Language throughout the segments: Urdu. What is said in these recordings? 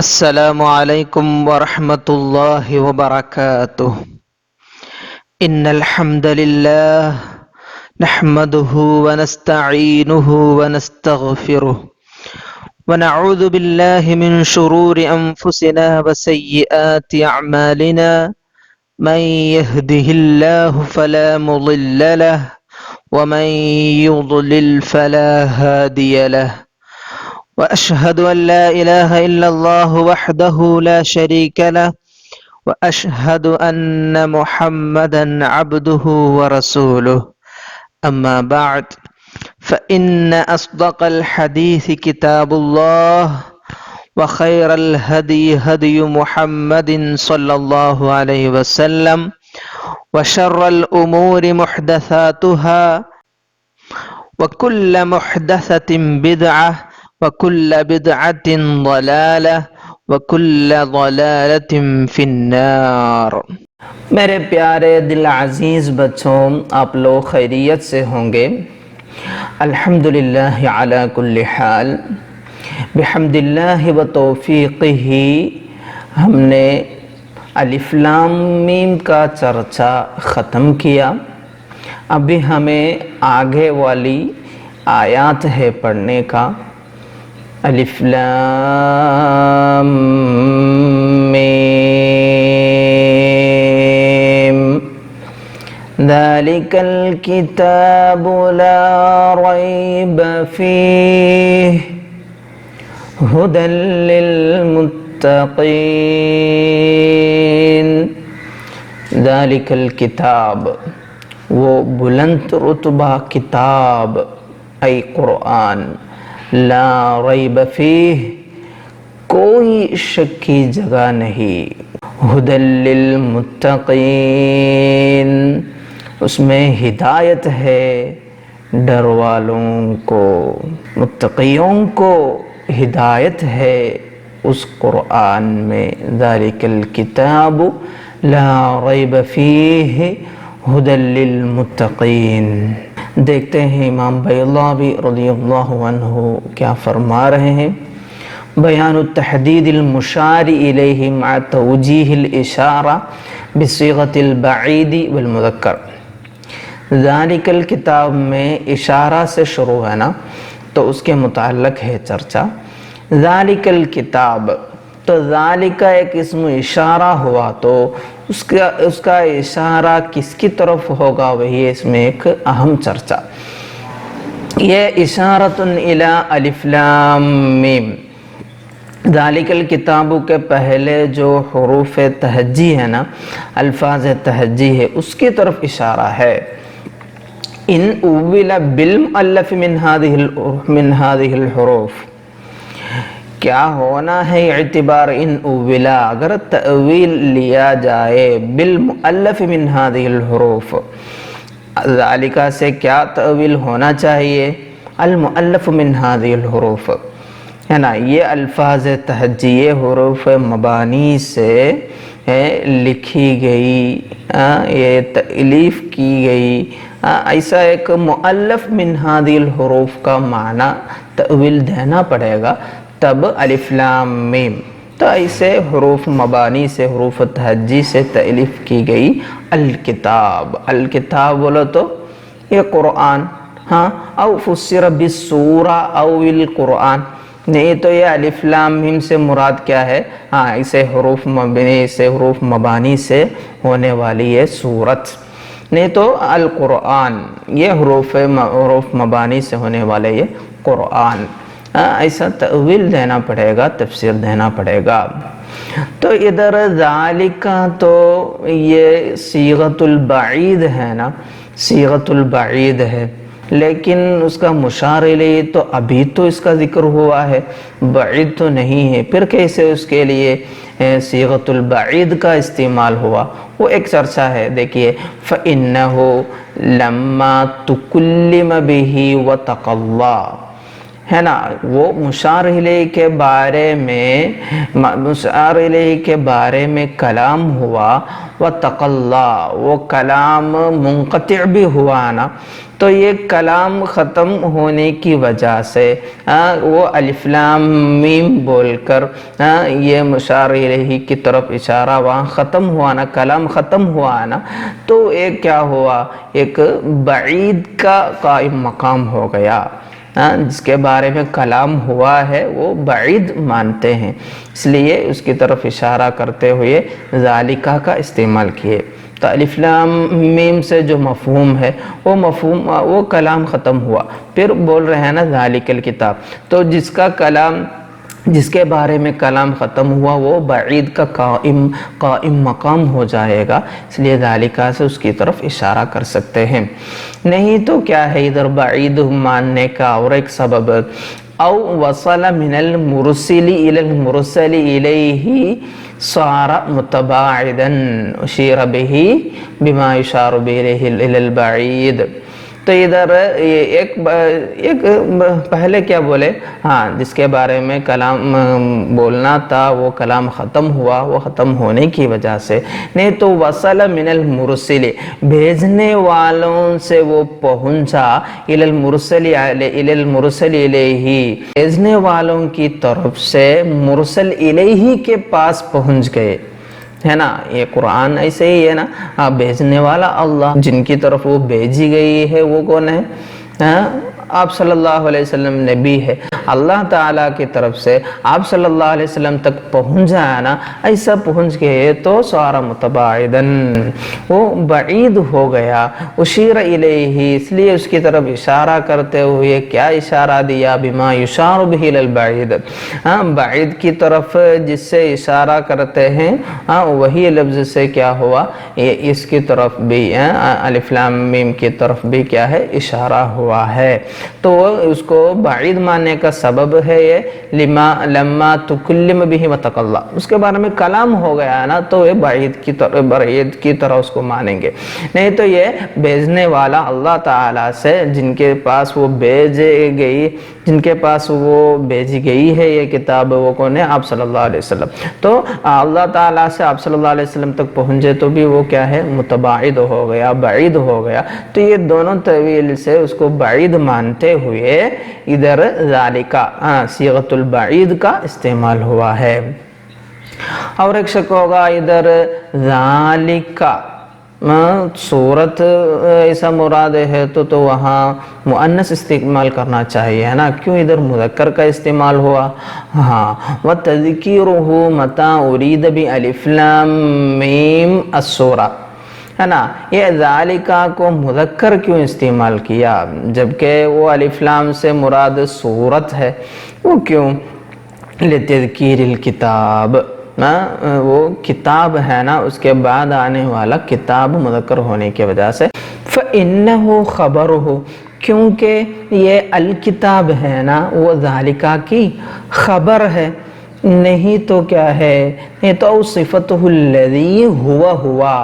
السلام عليكم ورحمة الله وبركاته. إن الحمد لله نحمده ونستعينه ونستغفره ونعوذ بالله من شرور أنفسنا وسيئات أعمالنا. من يهده الله فلا مضل له ومن يضلل فلا هادي له. وأشهد أن لا إله إلا الله وحده لا شريك له وأشهد أن محمدا عبده ورسوله. أما بعد فإن أصدق الحديث كتاب الله وخير الهدي هدي محمد صلى الله عليه وسلم وشر الأمور محدثاتها وكل محدثة بدعة وكل بدعة ضلالة وكل ضلالة في النار. میرے پیارے دل عزیز بچوں، آپ لوگ خیریت سے ہوں گے؟ الحمدللہ علی کل حال، بحمد اللہ و توفیقہ ہم نے الف لام میم کا چرچا ختم کیا۔ ابھی ہمیں آگے والی آیات ہے پڑھنے کا۔ الف لام میم ذالک الکتاب لا ریب فیہ ھدی للمتقین۔ ذالک الکتاب، وہ بلند رتبہ کتاب ای قرآن، لا ریب فیہ، کوئی شک کی جگہ نہیں، ھدی للمتقین، اس میں ہدایت ہے ڈر والوں کو، متقیوں کو ہدایت ہے اس قرآن میں۔ ذالک الکتاب لا ریب فیہ ھدی للمتقین۔ دیکھتے ہیں امام بیضاوی رضی اللہ عنہ کیا فرما رہے ہیں۔ بیان التحدید المشار الیہ مع توجیہ الاشارہ بصیغۃ البعید والمذکر۔ ذالک الکتاب میں اشارہ سے شروع ہے نا، تو اس کے متعلق ہے چرچا۔ ذالک الکتاب، تو ذالک ایک اسم اشارہ ہوا، تو اس کا اشارہ کس کی طرف ہوگا، وہی اس میں ایک اہم چرچا۔ یہ اشارۃ الی الف لام میم، ذالک الکتاب کے پہلے جو حروف تہجی ہے نا، الفاظ تہجی ہے، اس کی طرف اشارہ ہے۔ ان اول بالمؤلف من هذه الحروف، کیا ہونا ہے اعتبار ان اولا، اگر تأویل لیا جائے بالمؤلف من هذه الحروف، ذالکہ سے کیا تأویل ہونا چاہیے؟ المؤلف من هذه الحروف، ہے نا، یہ الفاظ تہجیہ حروف مبانی سے لکھی گئی، یہ تألیف کی گئی، ایسا ایک مؤلف من هذه الحروف کا معنی تأویل دینا پڑے گا، تب الف لام میم۔ تو ایسے حروف مبانی سے، حروف تہجی سے تألیف کی گئی الکتاب۔ الکتاب بولو تو یہ قرآن، ہاں، او فسر بالسورہ او القرآن، نہیں تو یہ الف لام میم سے مراد کیا ہے؟ ہاں، اسے حروف مبانی سے ہونے والی یہ سورت، نہیں تو القرآن، یہ حروف مبانی سے ہونے والے یہ قرآن، ایسا تأویل دینا پڑے گا، تفسیر دینا پڑے گا۔ تو ادھر ذالکہ تو یہ صیغۃ البعید ہے نا، صیغۃ البعید ہے، لیکن اس کا مشار الیہ تو ابھی تو اس کا ذکر ہوا ہے، بعید تو نہیں ہے، پھر کیسے اس کے لیے صیغۃ البعید کا استعمال ہوا؟ وہ ایک چرچا ہے، دیکھیے، فَإِنَّهُ لَمَّا تُكُلِّمَ بِهِ وَتَقَلَّى، ہے نا، وہ مشار الیہ کے بارے میں کلام ہوا، وتقلا، وہ کلام منقطع بھی ہوا نا، تو یہ کلام ختم ہونے کی وجہ سے وہ الف لام میم بول کر یہ مشار الیہ کی طرف اشارہ وہاں ختم ہوا نا، کلام ختم ہوا نا، تو ایک کیا ہوا، ایک بعید کا قائم مقام ہو گیا، جس کے بارے میں کلام ہوا ہے وہ بعید مانتے ہیں، اس لیے اس کی طرف اشارہ کرتے ہوئے ذالکہ کا استعمال کیے۔ تو الف لام میم سے جو مفہوم ہے وہ کلام ختم ہوا، پھر بول رہے ہیں نا ذالک الکتاب، تو جس کے بارے میں کلام ختم ہوا وہ بعید کا قائم مقام ہو جائے گا، اس لیے ذالکہ سے اس کی طرف اشارہ کر سکتے ہیں۔ نہیں تو کیا ہے ادھر بعید ماننے کا اور ایک سبب، او وصل من المرسل الى المرسل الیہ صار متباعدا اشیر به بما یشار به الى البعید۔ تو ادھر ایک پہلے کیا بولے، جس کے بارے میں کلام بولنا تھا وہ کلام ختم ہوا، وہ ختم ہونے کی وجہ سے، نہیں تو وصل من المرسل، بھیجنے والوں سے وہ پہنچا، الی المرسل الیہ، بھیجنے والوں کی طرف سے مرسل الیہ کے پاس پہنچ گئے، ہے نا، یہ قرآن ایسے ہی ہے نا، بھیجنے والا اللہ، جن کی طرف وہ بھیجی گئی ہے وہ کون ہے، آپ صلی اللہ علیہ وسلم نبی ہے، اللہ تعالیٰ کی طرف سے آپ صلی اللہ علیہ وسلم تک پہنچ جانا نا، ایسا پہنچ گئے تو سارا متباعدن، وہ بعید ہو گیا، اشیر الیہ، اس لیے اس کی طرف اشارہ کرتے ہوئے کیا اشارہ دیا، بما یشار به البعید، بعید کی طرف جس سے اشارہ کرتے ہیں وہی لفظ سے کیا ہوا، اس کی طرف بھی الف لام میم کی طرف بھی کیا ہے، اشارہ ہوا ہے، تو اس کو بعید ماننے کا سبب ہے یہ لما تکلم به وتقلا، اس کے بارے میں کلام ہو گیا نا، تو یہ بعید کی طرح اس کو مانیں گے، نہیں تو یہ بھیجنے والا اللہ تعالیٰ سے جن کے پاس وہ بھیجی گئی ہے یہ کتاب، وہ کون ہے، آپ صلی اللہ علیہ وسلم، تو اللہ تعالیٰ سے آپ صلی اللہ علیہ وسلم تک پہنچے تو بھی وہ کیا ہے، متباعد ہو گیا، بعید ہو گیا، تو یہ دونوں طویل سے اس کو بعید مانتے ہوئے ادھر ذالکہ صیغۃ البعید کا استعمال ہوا ہے۔ اور ایک شک ہوگا ادھر ذالکہ صورت ایسا مراد ہے تو وہاں مؤنث استعمال کرنا چاہیے، ہے نا، کیوں ادھر مذکر کا استعمال ہوا، وَتَذْكِيرُهُ مَتَى أُرِيدَ بِأَلِفْ لَامْ مِيم السورہ، ہے نا، یہ ذالکہ کو مذکر کیوں استعمال کیا جبکہ وہ الف لام سے مراد صورت ہے، وہ کیوں، لِتَذْكِيرِ الْكِتَاب، وہ کتاب ہے نا، اس کے بعد آنے والا کتاب مذکر ہونے کی وجہ سے، فَإِنَّهُ خَبَرُهُ، کیونکہ یہ الکتاب ہے نا وہ ذالکہ کی خبر ہے، نہیں تو کیا ہے، نہیں تو صفته الذی ہوا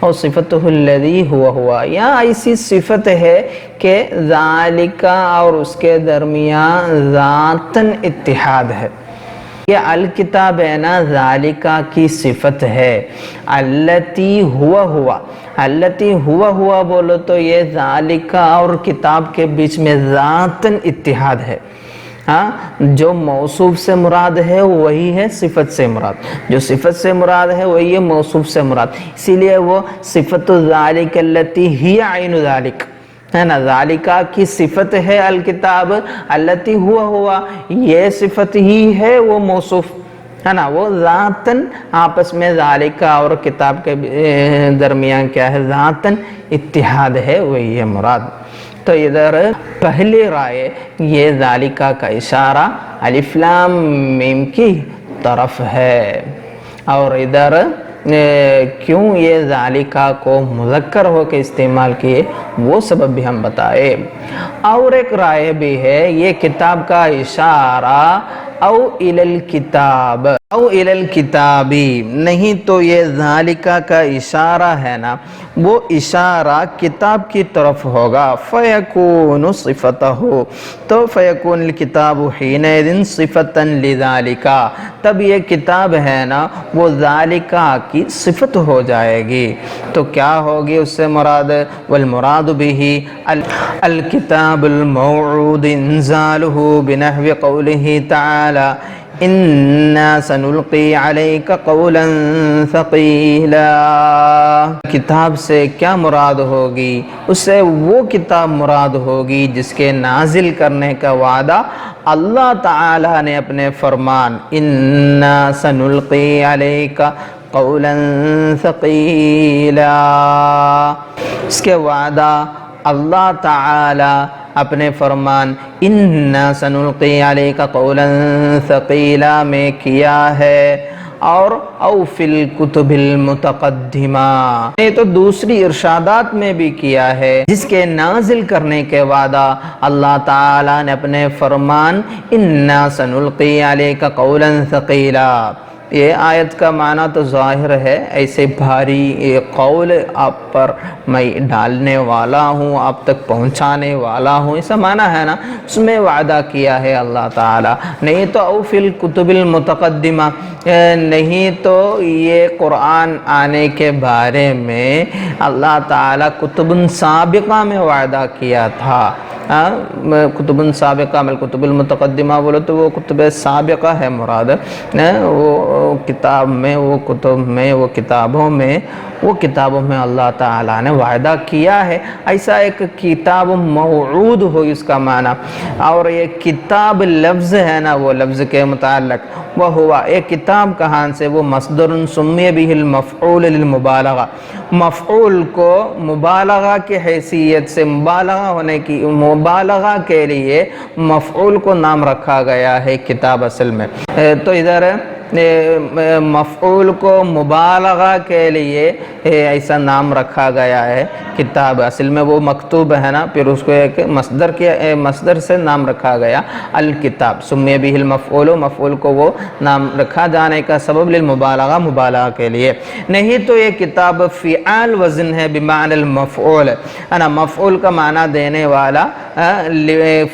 اور صفتہ الذی ہوا، یا ایسی صفت ہے کہ ذالکہ اور اس کے درمیان ذاتاً اتحاد ہے، یہ الکتاب ہے نا ذالکہ کی صفت ہے، التی ہوا بولو تو یہ ذالکہ اور کتاب کے بیچ میں ذاتاً اتحاد ہے، جو موصوف سے مراد ہے وہی ہے صفت سے مراد، جو صفت سے مراد ہے وہی ہے موصوف سے مراد، اسی لیے وہ صفت ذالک التی ہی عین ذالک، ہے نا، ذالکہ کی صفت ہے الکتاب، التی ہوا یہ صفت ہی ہے وہ موصوف، ہے نا، وہ ذاتاً آپس میں ذالکہ اور کتاب کے درمیان کیا ہے، ذاتاً اتحاد ہے، وہی ہے مراد۔ تو ادھر پہلی رائے یہ ذالکہ کا اشارہ الف لام میم کی طرف ہے، اور ادھر کیوں یہ ذالکہ کو مذکر ہو کے استعمال کیے وہ سبب بھی ہم بتائے۔ اور ایک رائے بھی ہے یہ کتاب کا اشارہ او الل کتاب، او الل کتابی، نہیں تو یہ ذالکہ کا اشارہ ہے نا، وہ اشارہ کتاب کی طرف ہوگا، فیکون صفتہ، تو فیکون الکتاب حینئذ صفتا لذالکہ، تب یہ کتاب ہے نا وہ ذالکہ کی صفت ہو جائے گی۔ تو کیا ہوگی اس سے مراد؟ والمراد به الکتاب الموعود انزالہ بنحو قولہ تعالی اِنَّا سَنُلْقِي عَلَيْكَ قَوْلًا ثَقِيلًا۔ کتاب سے کیا مراد ہوگی؟ اس سے وہ کتاب مراد ہوگی جس کے نازل کرنے کا وعدہ اللہ تعالیٰ نے اپنے فرمان اِنَّا سَنُلْقِي عَلَيْكَ قَوْلًا ثَقِيلًا، اس کے وعدہ اللہ تعالیٰ اپنے فرمان اِنَّا سَنُلْقِي عَلَيْكَ قَوْلًا ثَقِيلًا میں کیا ہے، اور او فی الکتب المتقدمہ، یہ تو دوسری ارشادات میں بھی کیا ہے، جس کے نازل کرنے کے وعدہ اللہ تعالیٰ نے اپنے فرمان اِنَّا سَنُلْقِي عَلَيْكَ قَوْلًا ثَقِيلًا۔ یہ آیت کا معنی تو ظاہر ہے، ایسے بھاری قول آپ پر میں ڈالنے والا ہوں، آپ تک پہنچانے والا ہوں، ایسا معنی ہے نا، اس میں وعدہ کیا ہے اللہ تعالیٰ۔ نہیں تو او فی الکتب المتقدمہ، نہیں تو یہ قرآن آنے کے بارے میں اللہ تعالیٰ کتب سابقہ میں وعدہ کیا تھا۔ کتب سابقہ میں کتب المتقدمہ بولو تو وہ کتب سابقہ ہے مراد، وہ کتاب میں، وہ کتب میں، وہ کتابوں میں اللہ تعالیٰ نے وعدہ کیا ہے، ایسا ایک کتاب موعود ہو اس کا معنی۔ اور یہ کتاب لفظ ہے نا، وہ لفظ کے متعلق وہ ہوا ایک کتاب کہاں سے، وہ مصدر سمی بہ المفعول للمبالغہ، مفعول کو مبالغہ کی حیثیت سے، مبالغہ کے لیے مفعول کو نام رکھا گیا ہے کتاب اصل میں۔ تو ادھر مفعول کو مبالغہ کے لیے ایسا نام رکھا گیا ہے کتاب، اصل میں وہ مکتوب ہے نا، پھر اس کو ایک مصدر سے نام رکھا گیا الکتاب، سمی بہ المفعول، مفعول کو وہ نام رکھا جانے کا سبب للمبالغہ، مبالغہ کے لیے۔ نہیں تو یہ کتاب فعال وزن ہے بمعنی المفعول، مفعول کا معنی دینے والا،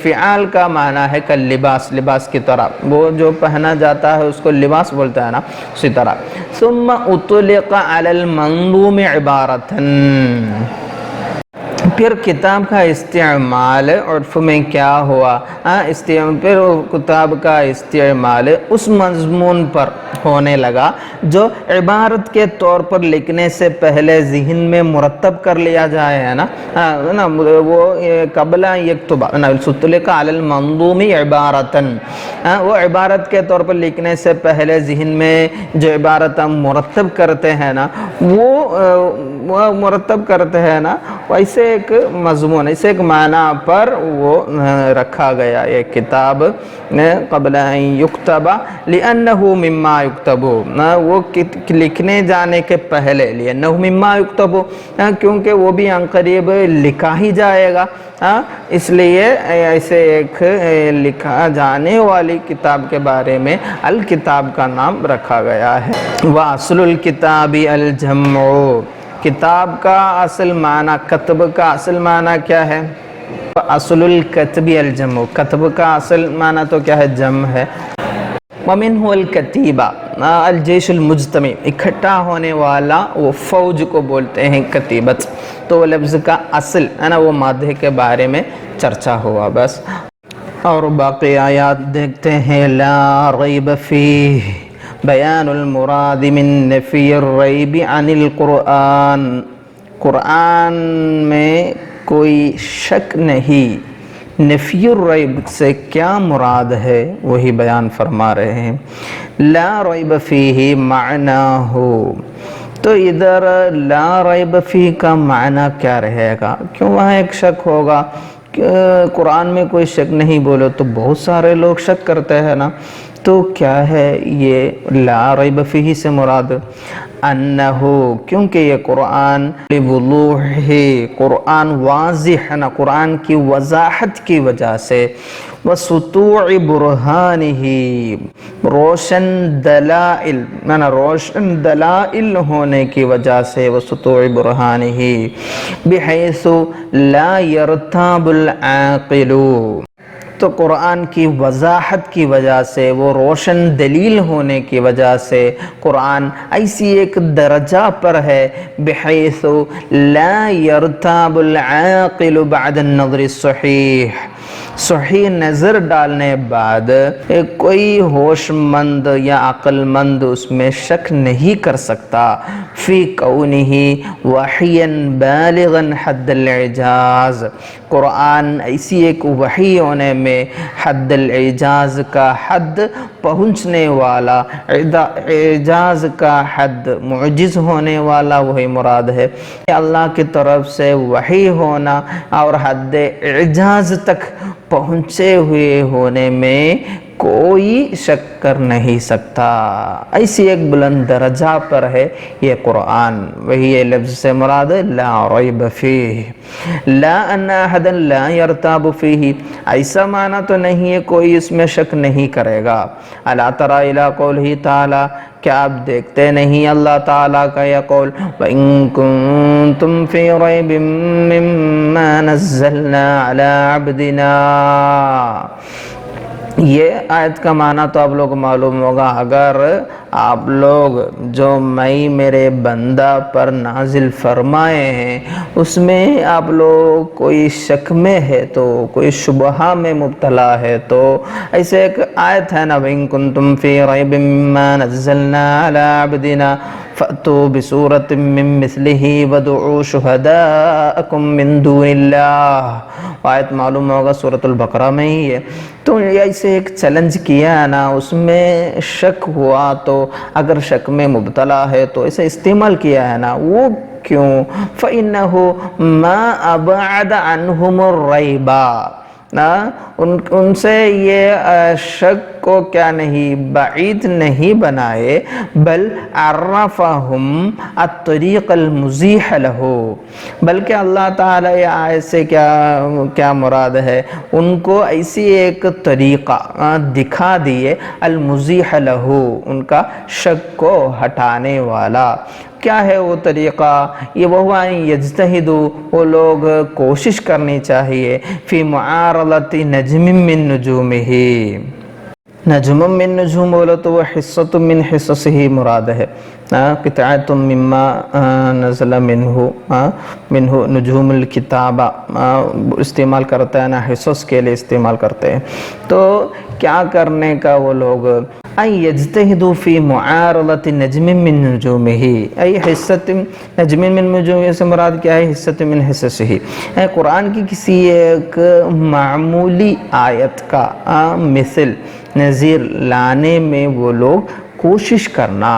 فعال کا معنی ہے کاللباس، لباس کی طرح، وہ جو پہنا جاتا ہے اس کو لباس بولتا ہے نا، اسی طرح۔ ثم اطلق علی المنظوم عبارتاً، پھر کتاب کا استعمال عرف میں کیا ہوا، پھر کتاب کا استعمال اس مضمون پر ہونے لگا جو عبارت کے طور پر لکھنے سے پہلے ذہن میں مرتب کر لیا جائے، ہے نا، وہ قبل یکتب، اطلق علی المنظوم عبارتاً، وہ عبارت کے طور پر لکھنے سے پہلے ذہن میں جو عبارت ہم مرتب کرتے ہیں نا، وہ مرتب کرتے ہیں نا، ویسے ایک مضمون، ایسے ایک معنی پر وہ رکھا گیا یہ کتاب قبل ان یکتب، لأنہ مما یکتب، وہ لکھنے جانے کے پہلے، لأنہ مما یکتب، کیونکہ وہ بھی عنقریب لکھا ہی جائے گا، اس لیے ایسے ایک لکھا جانے والی کتاب کے بارے میں الکتاب کا نام رکھا گیا ہے۔ وَأَصْلُ الْكِتَابِ الْجَمْعُ، کتاب کا اصل معنی، کتب کا اصل معنی کیا ہے؟ اصل الکتب الجمع، کتب کا اصل معنی تو کیا ہے؟ جمع ہے۔ وَمِنْهُ الْكَتِيبَةُ، الجیش المجتمع، اکٹھا ہونے والا، وہ فوج کو بولتے ہیں کتیبت، تو لفظ کا اصل ہے نا، وہ مادے کے بارے میں چرچا ہوا بس۔ اور باقی آیات دیکھتے ہیں۔ لا ریب فیہ، بیان المراد من نفی الریب عن القرآن، قرآن میں کوئی شک نہیں، نفی الریب سے کیا مراد ہے وہی بیان فرما رہے ہیں۔ لا ریب فیہ معناہ، تو ادھر لا ریب فیہ کا معنی کیا رہے گا؟ کیوں وہاں ایک شک ہوگا؟ قرآن میں کوئی شک نہیں بولو تو بہت سارے لوگ شک کرتے ہیں نا، تو کیا ہے یہ لا ریب فیہ سے مراد؟ انہو کیونکہ یہ قرآن لوضوح قرآن واضح ہے نا، قرآن کی وضاحت کی وجہ سے، وسطوع برہانہ روشن دلائل روشن دلائل ہونے کی وجہ سے، وسطوع برہانہ بحیث لا یرتاب العاقل، تو قرآن کی وضاحت کی وجہ سے، وہ روشن دلیل ہونے کی وجہ سے قرآن ایسی ایک درجہ پر ہے بحیث لا یرتاب العاقل بعد النظر الصحیح، صحیح نظر ڈالنے بعد کوئی ہوش مند یا عقل مند اس میں شک نہیں کر سکتا فی کونہ وحیا بالغا حد الاعجاز، قرآن ایسی ایک وحی ہونے میں حد الاعجاز کا حد پہنچنے والا، اعجاز کا حد معجز ہونے والا وہی مراد ہے، اللہ کی طرف سے وحی ہونا اور حد اعجاز تک پہنچے ہوئے ہونے میں کوئی شک کر نہیں سکتا، ایسی ایک بلند درجہ پر ہے یہ قرآن، وہی یہ لفظ سے مراد لا ریب فیہ، لا ان احدا لا یرتاب فیہ، ایسا معنی تو نہیں ہے کوئی اس میں شک نہیں کرے گا۔ الا تری الی قولہ تعالی، کیا آپ دیکھتے نہیں اللہ تعالیٰ کا یہ قول وَإِن كُنتُمْ فِي رَيْبٍ مِّمَّا نَزَّلْنَا عَلَىٰ عَبْدِنَا، یہ آیت کا معنی تو آپ لوگ معلوم ہوگا، اگر آپ لوگ جو میں میرے بندہ پر نازل فرمائے ہیں اس میں آپ لوگ کوئی شک میں ہے تو، کوئی شبہہ میں مبتلا ہے تو، ایسے ایک آیت ہے نا وَإِن كُنتُمْ فِي رَيْبٍ مِّمَّا نَزَّلْنَا عَلَىٰ عَبْدِنَا فَأْتُوا بِسُورَةٍ مِّن مِّثْلِهِ وَادْعُوا شُهَدَاءَكُم مِّن دُونِ اللَّهِ، آیت معلوم ہوگا سورۃ البقرہ میں ہی ہے۔ تو ایسے ایک چیلنج کیا ہے نا، اس میں شک ہوا تو اگر شک میں مبتلا ہے تو اسے استعمال کیا ہے نا، وہ کیوں؟ فَإِنَّهُ مَا أَبْعَدَ عَنْهُمُ الرَّيْبَ، ان سے یہ شک کو کیا نہیں بعید نہیں بنائے، بل عرفہم الطریق المزیح لہو، بلکہ اللہ تعالیٰ یہ آیت سے کیا مراد ہے، ان کو ایسی ایک طریقہ دکھا دیے المزیح لہو، ان کا شک کو ہٹانے والا۔ کیا ہے وہ طریقہ؟ یہ وہ یجتہدو، وہ لوگ کوشش کرنی چاہیے فی معارضۃ نجم من نجومہ، نجم من نجوم بولو تو وہ حصۃ من حصصہ مراد ہے، قطعۃ مما نزل منہ نجوم الکتابہ استعمال کرتا ہے نا، حصص کے لیے استعمال کرتے ہیں۔ تو کیا کرنے کا وہ لوگ ان یجتہدوا فی معارضۃ نجم من نجومہ، ای حصۃ نجم من نجومہ سے مراد کیا ہے؟ حصۃ من حصصہ، قرآن کی کسی ایک معمولی آیت کا مثل نظیر لانے میں وہ لوگ کوشش کرنا،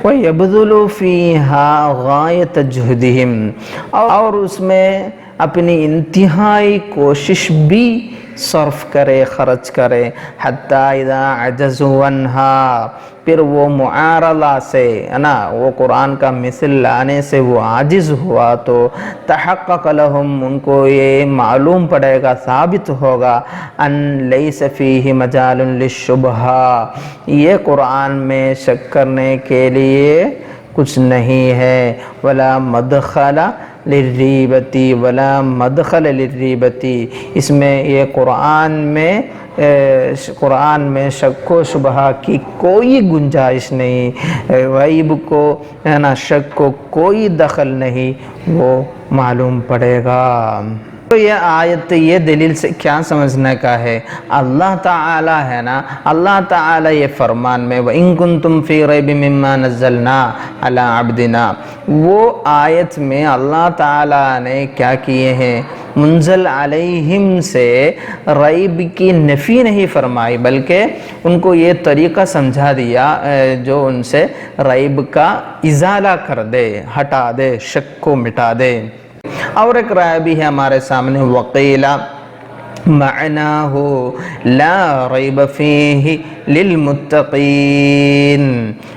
وَيَبْذُلُوا فِيهَا غَایَةَ جُهْدِهِمْ، اور اس میں اپنی انتہائی کوشش بھی صرف کرے، خرچ کرے، حَتَّى إِذَا عَجَزُوا عَنْهَا، پھر وہ معارضہ سے نا، وہ قرآن کا مثل لانے سے وہ عاجز ہوا تو تحقق لہم، ان کو یہ معلوم پڑے گا، ثابت ہوگا ان لیس فیہ مجال للشبہہ، یہ قرآن میں شک کرنے کے لیے کچھ نہیں ہے، ولا مدخل للریبتی، ولا مدخل للریبتی، اس میں یہ قرآن میں شک و شبہہ کی کوئی گنجائش نہیں، ریب کو نا، شک کو کوئی دخل نہیں، وہ معلوم پڑے گا۔ تو یہ آیت یہ دلیل سے کیا سمجھنے کا ہے؟ اللہ تعالی ہے نا، اللہ تعالی یہ فرمان میں وَإِن كُنتُمْ فِي رَيْبٍ مِّمَّا نَزَّلْنَا عَلَىٰ عَبْدِنَا، وہ آیت میں اللہ تعالی نے کیا کیے ہیں؟ منزل علیہم سے ریب کی نفی نہیں فرمائی، بلکہ ان کو یہ طریقہ سمجھا دیا جو ان سے ریب کا ازالہ کر دے، ہٹا دے، شک کو مٹا دے۔ اور ایک رائے بھی ہے ہمارے سامنے، وقیلہ معناه لا ریب فیہ للمتقین۔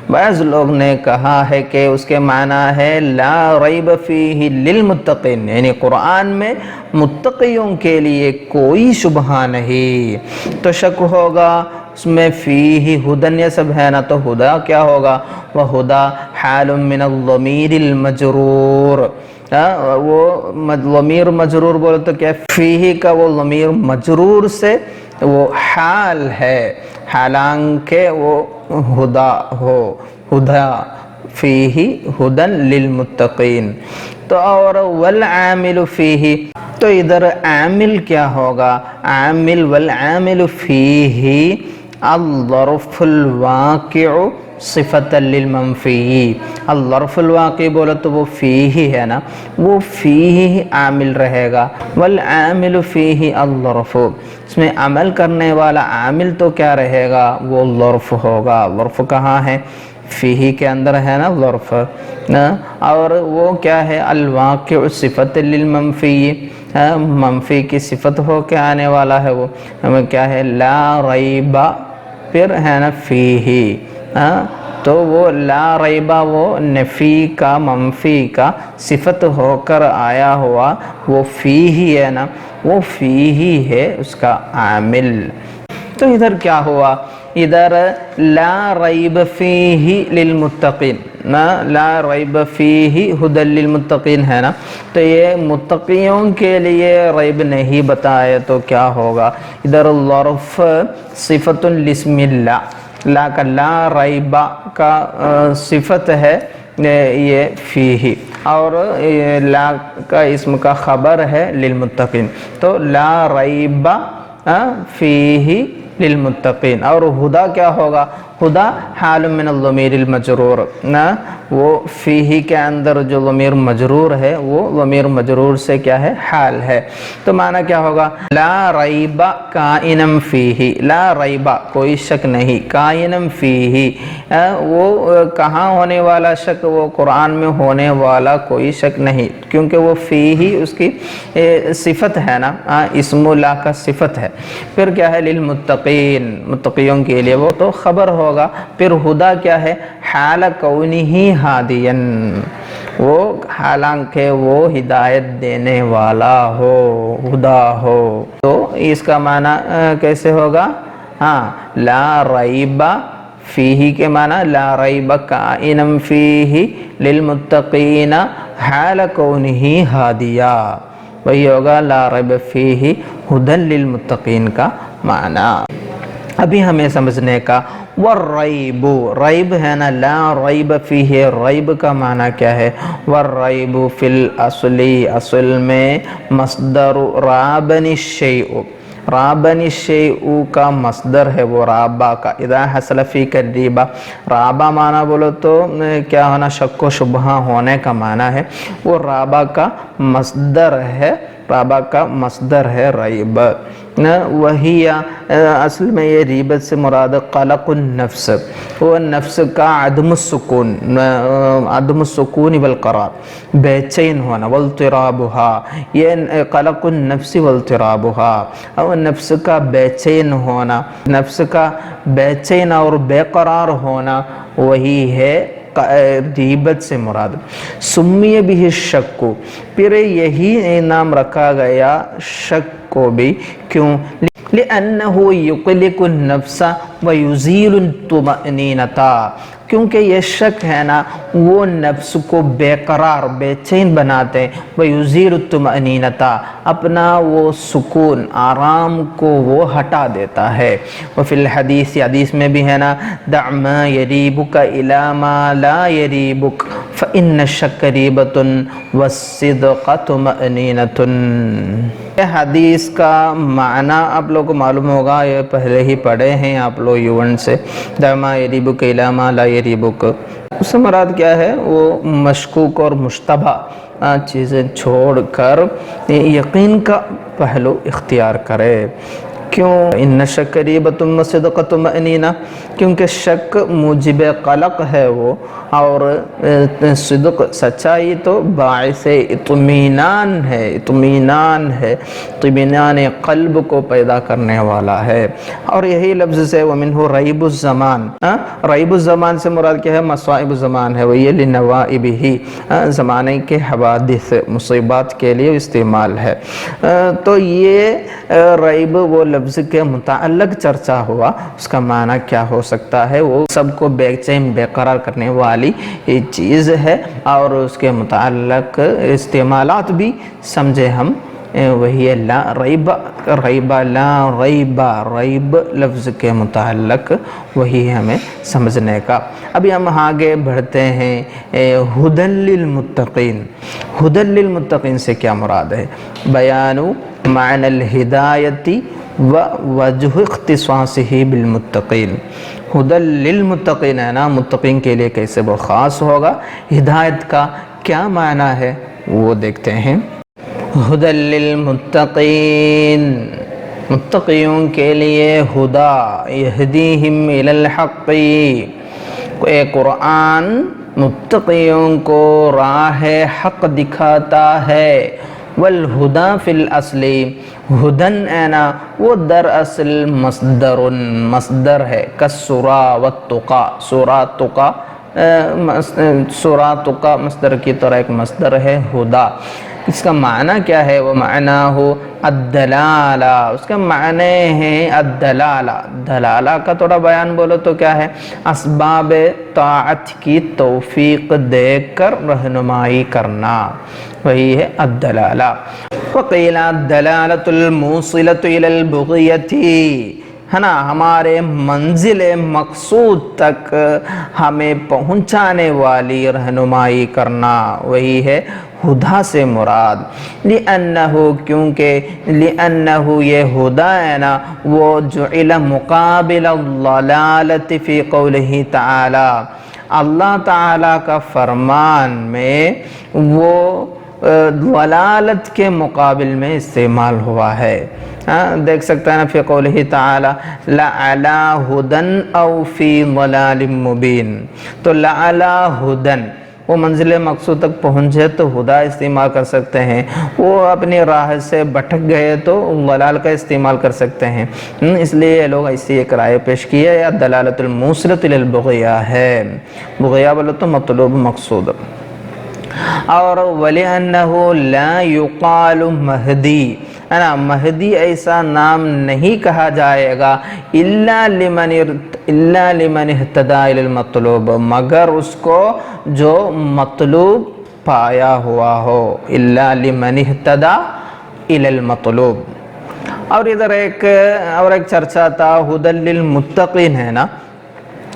بعض لوگ نے کہا ہے کہ اس کے معنی ہے لا ریب فیہ للمتقین، یعنی قرآن میں متقیوں کے لیے کوئی شبہ نہیں۔ تو شک ہوگا اس میں فیہ ہدن یہ سب ہے نا، تو ہدا کیا ہوگا؟ وہدا حال من الضمیر المجرور، وہ ضمیر مجرور بولے تو کیا فیہ کا وہ ضمیر مجرور سے وہ حال ہے، حالانکہ وہ ہدا ہو، ہدا فیہ ہدن للمتقین۔ تو اور والعامل فیہ، تو ادھر عامل کیا ہوگا؟ عامل والعامل فیہ الظرف الواقع صفت للمنفی۔ الظرف الواقع بولے تو وہ فیہ ہے نا، وہ فیہ عامل رہے گا، والعامل فیہ الظرف، اس میں عمل کرنے والا عامل تو کیا رہے گا؟ وہ ظرف ہوگا۔ ظرف کہاں ہے؟ فیہ کے اندر ہے نا ظرف، اور وہ کیا ہے؟ الواقع صفت للمنفی، منفی کی صفت ہو کے آنے والا ہے، وہ کیا ہے؟ لا ریب، پھر ہے نا فیہ، تو وہ لا ریبہ وہ نفی کا منفی کا صفت ہو کر آیا ہوا، وہ فیہ ہے نا، وہ فیہ ہے اس کا عامل۔ تو ادھر کیا ہوا؟ ادھر لا ریب فیہ للمتقین، لا ریب فیہ ہدی للمتقین ہے نا، تو یہ متقیوں کے لیے ریب نہیں بتایا تو کیا ہوگا؟ ادھر ظرف صفت لاسم اللہ، لا کا لا ریبہ کا صفت ہے یہ فیہ، اور لا کا اسم کا خبر ہے للمتقین، تو لا ریبہ فیہ للمتقین۔ اور ہدا کیا ہوگا؟ ہدا حال من الضمیر المجرور، وہ فیہ کے اندر جو ضمیر مجرور ہے وہ ضمیر مجرور سے کیا ہے؟ حال ہے۔ تو معنی کیا ہوگا؟ لا ریب کائنم فیہ، لا ریب کوئی شک نہیں، کائنم فیہ وہ کہاں ہونے والا شک؟ وہ قرآن میں ہونے والا کوئی شک نہیں، کیونکہ وہ فیہ اس کی صفت ہے نا، اسم اللہ کا صفت ہے۔ پھر کیا ہے؟ للمتقین، متقیوں کے لیے وہ تو خبر ہوگا۔ پھر ہدا کیا ہے؟ حال کونہ ہادین، وہ حالانکہ وہ ہدایت دینے والا ہو، ہدا ہو۔ تو اس کا معنی کیسے ہوگا؟ لا ریب فیہ کے معنی لا ریب کائنم فیہ للمتقین حال کونہ ہادیا، وہی ہوگا لا ریب فیہ ہدی للمتقین کا معنی۔ ابھی ہمیں سمجھنے کا والریب، ریب ہے نا، لا ریب فیہ، ریب کا معنی کیا ہے؟ والریب فی الاصل، اصل میں مصدر رابنی الشیء، رابنی الشیء کا مصدر ہے وہ رابہ کا، اذا حصل فیک الریبہ، رابہ معنی بولو تو کیا ہونا؟ شک و شبہ ہونے کا معنی ہے، وہ رابہ کا مصدر ہے، رابہ کا مصدر ہے ریب۔ وہی اصل میں یہ ریبت سے مراد قلق النفس، وہ نفس کا عدم السکون، عدم السکون والقرار، بے چین ہونا، واضطرابها، یہ قلق النفس واضطرابها، اور نفس کا بے چین ہونا، نفس کا بے چین اور بے قرار ہونا، وہی ہے ریبت سے مراد۔ سمی بھی الشک، پھر یہی نام رکھا گیا شک کو بھی، کیوں؟ لأنه يقلق النفس ويزيل الطمأنينة، کیونکہ یہ شک ہے نا وہ نفس کو بے قرار بے چین بناتے، وَيُزِيلُ الطُّمَأْنِينَةَ، اپنا وہ سکون آرام کو وہ ہٹا دیتا ہے۔ وفی الحدیث، حدیث میں بھی ہے نا دع ما یریبک الی ما لا یریبک فإن الشک ریبۃ والصدق طمأنینۃ۔ یہ حدیث کا معنی آپ لوگ کو معلوم ہوگا، یہ پہلے ہی پڑھے ہیں آپ لوگ یونٹ سے، دع ما یریبک الی ما لا یریبک، اس سے مراد کیا ہے؟ وہ مشکوک اور مشتبہ چیزیں چھوڑ کر یقین کا پہلو اختیار کرے۔ کیوں؟ ان شک ریبۃ وصدق طمأنینہ، کیونکہ شک موجب قلق ہے وہ، اور صدق سچائی تو باعث اطمینان ہے، اطمینان ہے، اطمینان قلب کو پیدا کرنے والا ہے۔ اور یہی لفظ سے ومنہ ریب الزمان، ریب الزمان سے مراد کیا ہے؟ مصائب الزمان ہے، وہی لنوائبہ، زمانے کے حوادث مصیبات کے لیے استعمال ہے۔ تو یہ ریب وہ لفظ کے متعلق چرچا ہوا، اس کا معنی کیا ہو سکتا ہے؟ وہ سب کو بے چین بے قرار کرنے والی چیز ہے، اور اس کے متعلق استعمالات بھی سمجھے ہم، وہی لا ریب، ریب لفظ کے متعلق وہی ہمیں سمجھنے کا۔ ابھی ہم آگے بڑھتے ہیں۔ ھدی للمتقین، ھدی للمتقین سے کیا مراد ہے؟ بیان معنی الہدایت ووجہ اختصاصہ بالمتقین۔ ھدی للمتقین ہے نا، متقین کے لیے کیسے وہ خاص ہوگا؟ ہدایت کا کیا معنی ہے وہ دیکھتے ہیں۔ ھدی للمتقین، متقیوں کے لیے ہدا، یہدیہم الی الحق، اے قرآن متقیوں کو راہ حق دکھاتا ہے۔ والہدا فی الاصل، ہدن اینا وہ در اصل مصدر ہے، کالسرا والتقا، سرا تقا، سرا تقا مصدر کی طرح ایک مصدر ہے ہدا۔ اس کا معنی کیا ہے؟ وہ معنی الدلالہ، اس کا معنی ہے الدلالہ۔ دلالہ کا تھوڑا بیان بولو تو کیا ہے؟ اسباب طاعت کی توفیق دے کر رہنمائی کرنا، وہی ہے الدلالہ۔ وقیل الدلالۃ الموصلۃ الی البغیۃ، ہے نا، ہمارے منزل مقصود تک ہمیں پہنچانے والی رہنمائی کرنا، وہی ہے ہدا سے مراد۔ لأنہ، کیونکہ لأنہ یہ ہدا ہے نا، وہ جعل مقابل الضلالۃ فی قولہ تعالی، اللہ تعالی کا فرمان میں وہ ضلالت کے مقابل میں استعمال ہوا ہے۔ دیکھ سکتے ہیں نا، فی قولہ تعالی لعلی ھدی او فی ضلال مبین، تو لعلی ھدی، وہ منزل مقصود تک پہنچے تو ہدا استعمال کر سکتے ہیں، وہ اپنی راہ سے بھٹک گئے تو ضلال کا استعمال کر سکتے ہیں۔ اس لیے لوگ ایسی ایک رائے پیش کی ہے، یا دلالۃ الموصلۃ الی البغیہ ہے، بغیہ بولو تو مطلوب مقصود۔ اور وَلِأَنَّهُ لَا يُقَالُ مہدی، ہے نا، مہدی ایسا نام نہیں کہا جائے گا اِلَّا لِمَنِ اهْتَدَى إِلَى الْمَطْلُوبِ، مگر اس کو جو مطلوب پایا ہوا ہو، اِلَّا لِمَنِ اهْتَدَى إِلَى الْمَطْلُوب۔ اور ادھر ایک چرچا تھا، ھدی للمتقین ہے نا،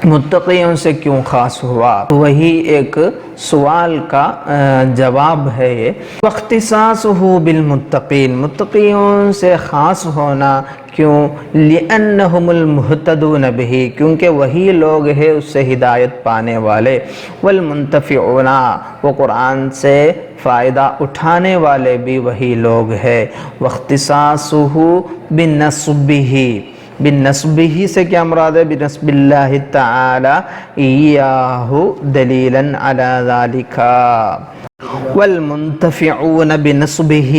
متقیوں سے کیوں خاص ہوا؟ وہی ایک سوال کا جواب ہے یہ۔ واختصاصہ بالمتقین، متقیوں سے خاص ہونا کیوں؟ لأنہم المہتدون بہ، کیونکہ وہی لوگ ہیں اس سے ہدایت پانے والے، والمنتفعون، وہ قرآن سے فائدہ اٹھانے والے بھی وہی لوگ ہیں۔ واختصاصہ بنصبہ، بنصبہ سے کیا مراد ہے؟ بنصب اللہ تعالی ایاہ دلیلا علی ذالک، والمنتفعون بنصبہ،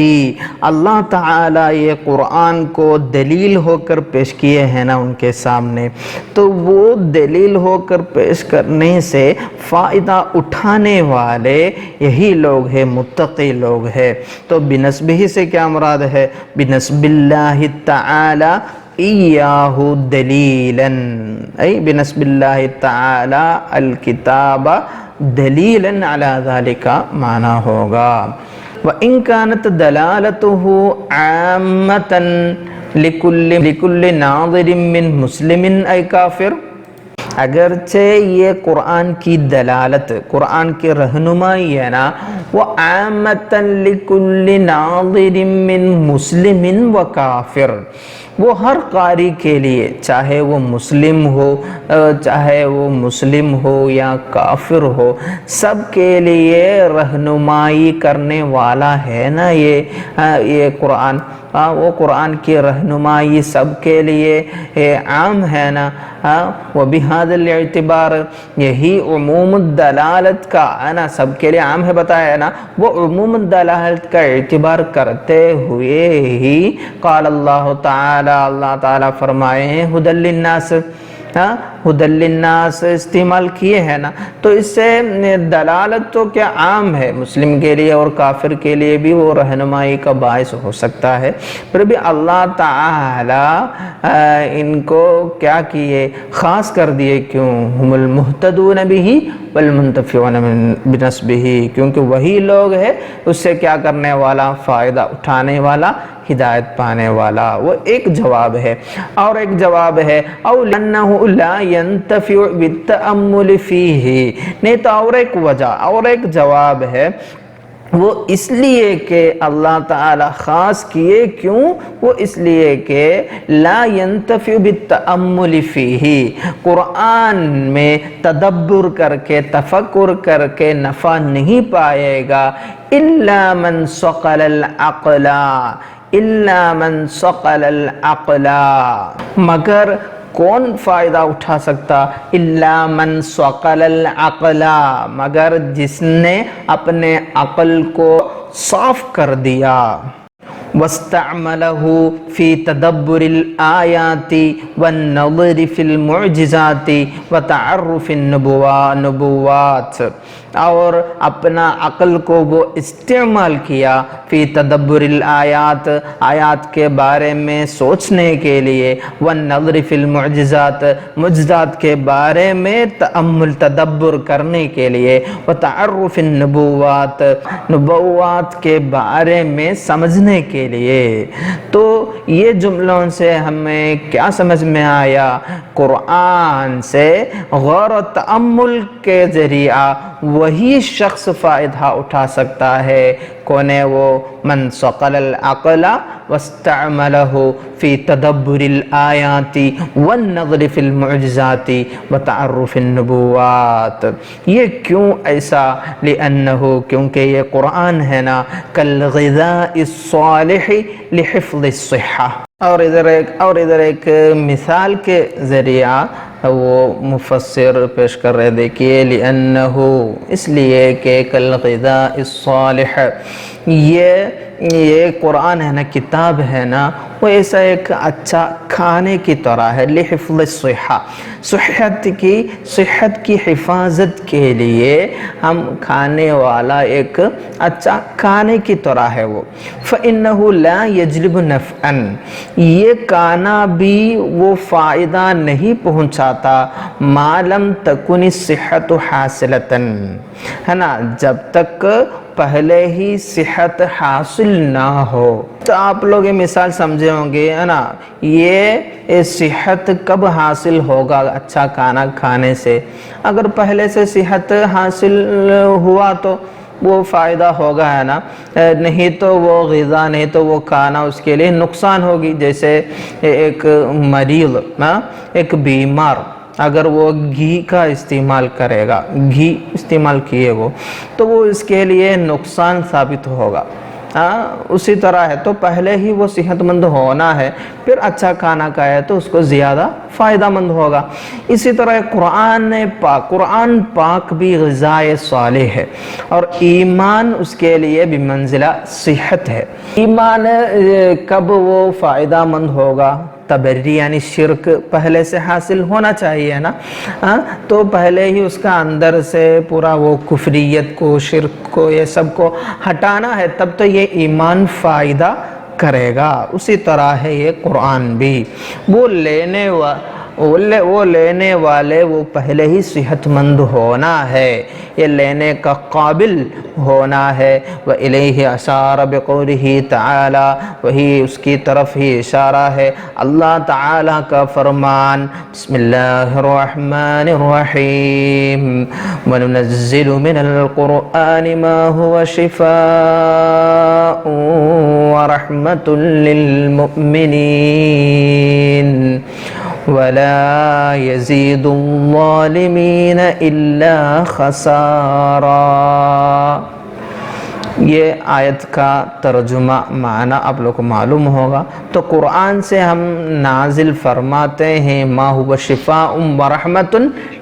اللہ تعالی یہ قرآن کو دلیل ہو کر پیش کیے ہیں نا ان کے سامنے، تو وہ دلیل ہو کر پیش کرنے سے فائدہ اٹھانے والے یہی لوگ ہیں، متقی لوگ ہیں۔ تو بنصبہ سے کیا مراد ہے؟ بنصب اللہ تعالی ایاہ دلیلا، ای بنصب اللہ تعالی الکتاب دلیلا علی ذالک معنی ہوگا۔ وَإِن كَانَتْ دَلَالَتُهُ عَامَّةً لِكُلِّ نَاظِرٍ مِّن مُسْلِمٍ أَوْ کافر، اگرچہ یہ قرآن کی دلالت، قرآن کی رہنمائی ہے نا، وعامة لكل ناظر من مسلم وکافر، وہ ہر قاری کے لیے، چاہے وہ مسلم ہو یا کافر ہو، سب کے لیے رہنمائی کرنے والا ہے نا یہ قرآن۔ وہ قرآن کی رہنمائی سب کے لیے عام ہے نا۔ وبہذا الاعتبار، یہی عموم الدلالت کا نا، سب کے لیے عام ہے بتایا ہے نا، وہ عموم الدلالت کا اعتبار کرتے ہوئے ہی قال اللہ تعالی فرمائے ہیں ھدی للناس، ھدی للناس استعمال کیے ہیں نا، تو اس سے دلالت تو کیا عام ہے، مسلم کے لیے اور کافر کے لیے بھی وہ رہنمائی کا باعث ہو سکتا ہے۔ پھر بھی اللہ تعالی ان کو کیا کیے، خاص کر دیے، کیوں؟ ہم المہتدون بہ والمنتفعون بنسبہ، کیونکہ وہی لوگ ہے اس سے کیا کرنے والا، فائدہ اٹھانے والا، ہدایت پانے والا۔ وہ ایک جواب ہے، اور ایک جواب ہے او لأنه لا ينتفع بالتأمل فيه، نہیں تو اور ایک وجہ، اور ایک جواب ہے، وہ اس لیے کہ اللہ تعالی خاص کیے، کیوں؟ وہ اس لیے کہ لا ينتفع بالتأمل فيه، قرآن میں تدبر کر کے، تفکر کر کے نفع نہیں پائے گا، الا من ثقل العقل، الا من ثقل العقل، مگر کون فائدہ اٹھا سکتا؟ الا من ثقل العقل، مگر جس نے اپنے عقل کو صاف کر دیا، واستعملہ فی تدبر الآیات والنظر فی المعجزات وتعرف النبوات، اور اپنا عقل کو وہ استعمال کیا فی تدبر الآیات، آیات کے بارے میں سوچنے کے لیے، والنظر فی المعجزات، معجزات کے بارے میں تأمل تدبر کرنے کے لیے، وتعرف النبوات، نبوات کے بارے میں سمجھنے کے لیے۔ تو یہ جملوں سے ہمیں کیا سمجھ میں آیا؟ قرآن سے غور و تأمل کے ذریعہ وہی شخص فائدہ اٹھا سکتا ہے، کون ہے وہ؟ من ثقل العقل واستعملہ فی تدبر الآیات والنظر فی المعجزات وتعرف النبوات۔ یہ کیوں ایسا؟ لأنہ، کیونکہ یہ قرآن ہے نا، کالغذاء الصالح لحفظ الصحہ، اور ادھر ایک مثال کے ذریعہ وہ مفسر پیش کر رہے، دیکھیے، لأنہ، اس لیے کہ کالغذاء الصالح، یہ قرآن ہے نا، کتاب ہے نا، وہ ایسا ایک اچھا کھانے کی طرح ہے، لحفظ الصحہ، صحت کی حفاظت کے لیے ہم کھانے والا ایک اچھا کھانے کی طرح ہے وہ۔ فإنہ لا یجلب نفعا، یہ کھانا بھی وہ فائدہ نہیں پہنچاتا، ما لم تکن الصحت حاصلتا، ہے نا، جب تک پہلے ہی صحت حاصل نہ ہو۔ تو آپ لوگ یہ مثال سمجھے ہوں گے، ہے نا، یہ صحت کب حاصل ہوگا اچھا کھانا کھانے سے؟ اگر پہلے سے صحت حاصل ہوا تو وہ فائدہ ہوگا، ہے نا، نہیں تو وہ غذا، نہیں تو وہ کھانا اس کے لیے نقصان ہوگی۔ جیسے ایک مریض، ایک بیمار، اگر وہ گھی کا استعمال کرے گا، گھی استعمال کیے وہ، تو وہ اس کے لیے نقصان ثابت ہوگا۔ اسی طرح ہے، تو پہلے ہی وہ صحت مند ہونا ہے، پھر اچھا کھانا کھائے تو اس کو زیادہ فائدہ مند ہوگا۔ اسی طرح قرآن پاک بھی غذائے صالح ہے، اور ایمان اس کے لیے بمنزلہ صحت ہے۔ ایمان کب وہ فائدہ مند ہوگا؟ تبری یعنی شرک پہلے سے حاصل ہونا چاہیے نا، تو پہلے ہی اس کا اندر سے پورا وہ کفریت کو، شرک کو، یہ سب کو ہٹانا ہے، تب تو یہ ایمان فائدہ کرے گا۔ اسی طرح ہے یہ قرآن بھی، وہ وہ لینے والے وہ پہلے ہی صحت مند ہونا ہے، یہ لینے کا قابل ہونا ہے۔ وَإِلَيْهِ أَشَارَ بِقَوْلِهِ تَعَالَى، وہی اس کی طرف ہی اشارہ ہے اللہ تعالیٰ کا فرمان، بسم اللہ الرحمن الرحیم، وَنُنَزِّلُ مِنَ الْقُرْآنِ مَا هُوَ شِفَاءٌ وَرَحْمَةٌ لِّلْمُؤْمِنِينَ وَلَا يَزِيدُ الظَّالِمِينَ إِلَّا خَسَارًا۔ یہ آیت کا ترجمہ معنی آپ لوگ کو معلوم ہوگا۔ تو قرآن سے ہم نازل فرماتے ہیں ما هو شفاء ورحمۃ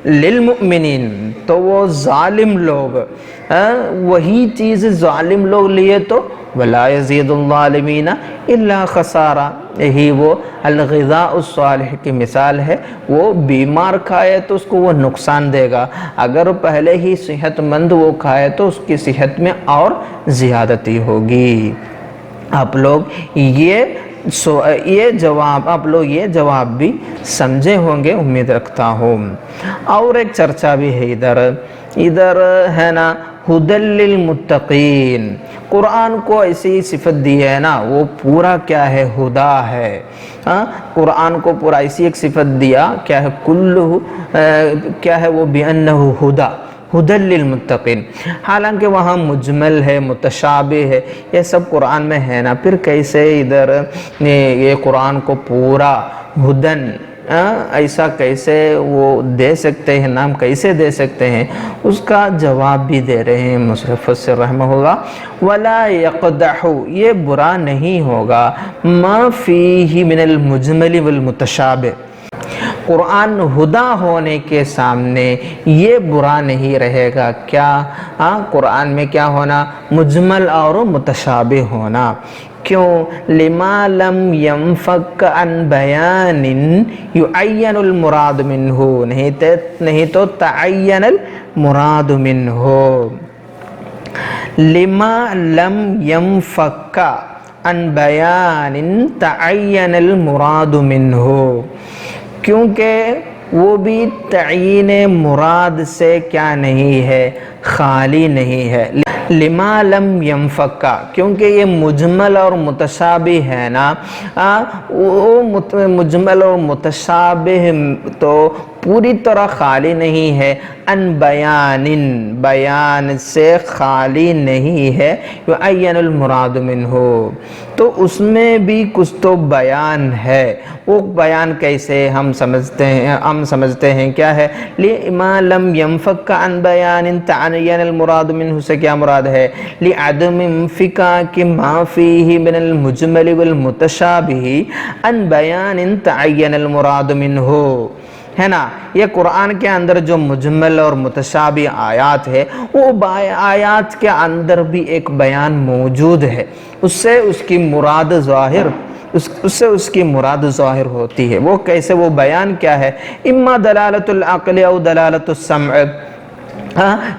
للمؤمنین، تو وہ ظالم لوگ وہی چیز ظالم لوگ لیے تو ولا یزید الظالمین الا خسارا، یہی وہ الغذاء الصالح کی مثال ہے، وہ بیمار کھائے تو اس کو وہ نقصان دے گا، اگر پہلے ہی صحت مند وہ کھائے تو اس کی صحت میں اور زیادتی ہوگی۔ آپ لوگ یہ جواب بھی سمجھے ہوں گے امید رکھتا ہوں۔ اور ایک چرچا بھی ہے ادھر ہے نا، ہدی للمتقین، قرآن کو ایسی صفت دی ہے نا، وہ پورا کیا ہے؟ ہدا ہے۔ قرآن کو پورا ایسی ایک صفت دیا، کیا ہے؟ کیا ہے وہ؟ بِأَنَّهُ ہدا، ہدی للمتقین، حالانکہ وہاں مجمل ہے، متشابہ ہے، یہ سب قرآن میں ہے نا، پھر کیسے ادھر یہ قرآن کو پورا ہدن ایسا کیسے وہ دے سکتے ہیں، نام کیسے دے سکتے ہیں؟ اس کا جواب بھی دے رہے ہیں مفسر رحمہ اللہ، وَلَا يَقْدَحُ، یہ برا نہیں ہوگا، مَا فِيهِ مِنَ الْمُجْمَلِ وَالْمُتَشَابِهِ، قرآن ہدا ہونے کے سامنے یہ برا نہیں رہے گا، کیا قرآن میں کیا ہونا؟ مجمل اور متشابہ ہونا۔ کیوں؟ لما لم ينفك عن بیان يعین المراد منہ، نہیں تو تعین المراد منہ، لما لم ينفك عن بیان تعین المراد منہ، کیونکہ وہ بھی تعین مراد سے کیا نہیں ہے؟ خالی نہیں ہے۔ لما لم ينفك، کیونکہ یہ مجمل اور متشابہ ہے نا، وہ مجمل اور متشابہ تو پوری طرح خالی نہیں ہے، ان بیان سے خالی نہیں ہے، یعین المراد منہ، تو اس میں بھی کچھ تو بیان ہے۔ وہ بیان کیسے ہم سمجھتے ہیں کیا ہے؟ لما لم ينفك عن بیان تعین المراد منہ سے کیا مراد ہے؟ لعدم انفکاک ما فیہ من المجمل والمتشابہ عن بیان تعین المراد منہ، ہے نا؟ یہ قرآن کے اندر جو مجمل اور متشابہ آیات ہے، وہ آیات کے اندر بھی ایک بیان موجود ہے، اس سے اس کی مراد ظاہر ہوتی ہے۔ وہ کیسے؟ وہ بیان کیا ہے؟ اما دلالت العقل او دلالت السمع،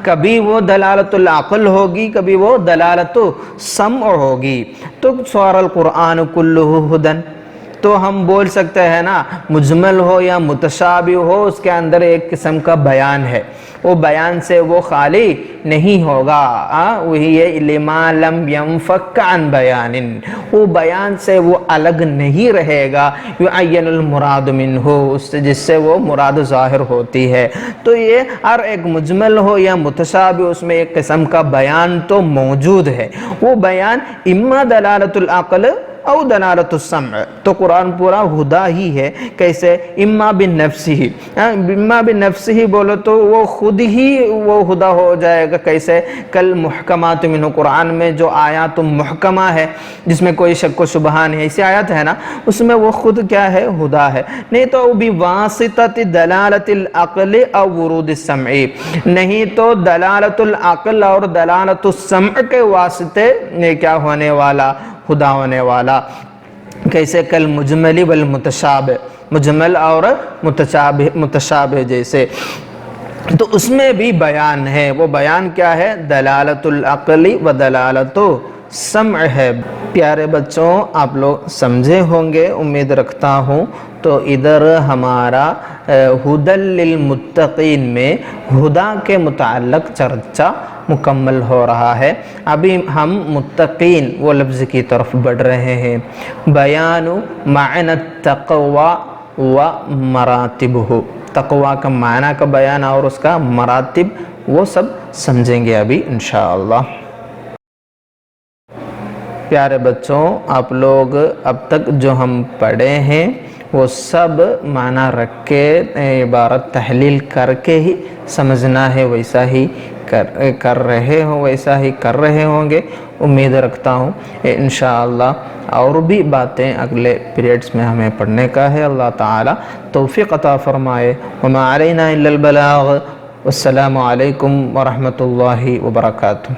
کبھی وہ دلالت العقل ہوگی، کبھی وہ دلالت السمع ہوگی۔ تو سوار القرآن کلہ ہدن، تو ہم بول سکتے ہیں نا، مجمل ہو یا متشابہ ہو، اس کے اندر ایک قسم کا بیان ہے، وہ بیان سے وہ خالی نہیں ہوگا، وہی ہے لما لم ينفك عن بیان، وہ بیان سے وہ الگ نہیں رہے گا، یعین المراد منہ، جس سے وہ مراد ظاہر ہوتی ہے۔ تو یہ ہر ایک مجمل ہو یا متشابہ، اس میں ایک قسم کا بیان تو موجود ہے، وہ بیان اما دلالت العقل او دلالت السمع، تو قرآن پورا ہدا ہی ہے۔ کیسے؟ اما بنفسہ، اما بنفسہ بولو تو وہ خود ہی وہ ہدا ہو جائے گا۔ کیسے؟ کل محکمات منہ، قرآن میں جو آیات محکمہ ہے جس میں کوئی شک و شبہ نہیں، ایسی آیات ہے نا، اس میں وہ خود کیا ہے؟ ہدا ہے۔ نہیں تو بواسطۃ دلالت العقل او ورود السمع، نہیں تو دلالت العقل اور دلالت السمع کے واسطے کیا ہونے والا؟ ہدا ہونے والا۔ کیسے؟ کل مجمل والمتشابہ، مجمل اور متشابہ جیسے، تو اس میں بھی بیان ہے۔ وہ بیان کیا ہے؟ دلالت العقل و دلالت سمع ہے۔ پیارے بچوں، آپ لوگ سمجھے ہوں گے امید رکھتا ہوں۔ تو ادھر ہمارا ہدی للمتقین میں ہدا کے متعلق چرچا مکمل ہو رہا ہے۔ ابھی ہم متقین وہ لفظ کی طرف بڑھ رہے ہیں۔ بیان معنی التقوی و مراتبہ، تقوی کا معنی کا بیان اور اس کا مراتب وہ سب سمجھیں گے ابھی انشاءاللہ۔ پیارے بچوں، آپ لوگ اب تک جو ہم پڑھے ہیں وہ سب معنی رکھ کے عبارت تحلیل کر کے ہی سمجھنا ہے، ویسا ہی کر رہے ہوں گے امید رکھتا ہوں انشاءاللہ۔ اور بھی باتیں اگلے پیریڈز میں ہمیں پڑھنے کا ہے۔ اللہ تعالی توفیق عطا فرمائے۔ وما علینا الا البلاغ۔ والسلام علیکم ورحمۃ اللہ وبرکاتہ۔